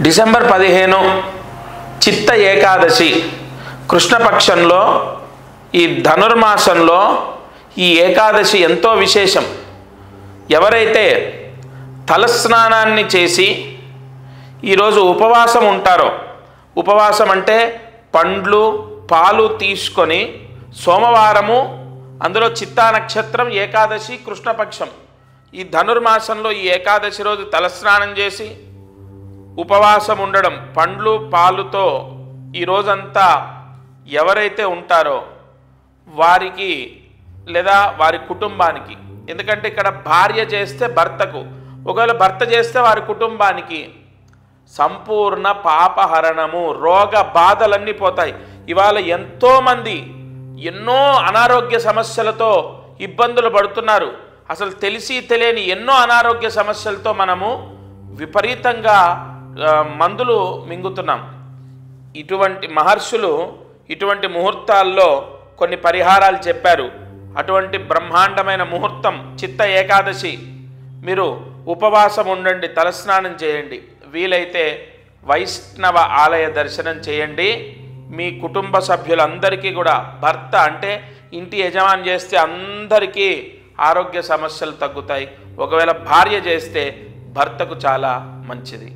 December 15 చిత్త ఏకాదశి కృష్ణపక్షంలో ఈ ధనుర్మాసంలో ఈ ఏకాదశి ఎంతో విశేషం. ఎవరైతే తలస్నానాన్ని చేసి ఈరోజు ఉపవాసం ఉంటారో, ఉపవాసం అంటే పండ్లు పాలు తీసుకొని సోమవారము, అందులో చిత్తా నక్షత్రం, ఏకాదశి కృష్ణపక్షం, ఈ ధనుర్మాసంలో ఈ ఏకాదశి రోజు తలస్నానం చేసి ఉపవాసం ఉండడం, పండ్లు పాలుతో ఈ రోజంతా ఎవరైతే ఉంటారో వారికి లేదా వారి కుటుంబానికి, ఎందుకంటే ఇక్కడ భార్య చేస్తే భర్తకు, ఒకవేళ భర్త చేస్తే వారి కుటుంబానికి సంపూర్ణ పాపహరణము, రోగ బాధలన్నీ పోతాయి. ఇవాళ ఎంతోమంది ఎన్నో అనారోగ్య సమస్యలతో ఇబ్బందులు పడుతున్నారు. అసలు తెలిసి తెలియని ఎన్నో అనారోగ్య సమస్యలతో మనము విపరీతంగా మందులు మింగుతున్నాం. ఇటువంటి మహర్షులు ఇటువంటి ముహూర్తాల్లో కొన్ని పరిహారాలు చెప్పారు. అటువంటి బ్రహ్మాండమైన ముహూర్తం చిత్త ఏకాదశి. మీరు ఉపవాసం ఉండండి, తలస్నానం చేయండి, వీలైతే వైష్ణవ ఆలయ దర్శనం చేయండి. మీ కుటుంబ సభ్యులందరికీ కూడా, భర్త అంటే ఇంటి యజమాని చేస్తే అందరికీ ఆరోగ్య సమస్యలు తగ్గుతాయి. ఒకవేళ భార్య చేస్తే భర్తకు చాలా మంచిది.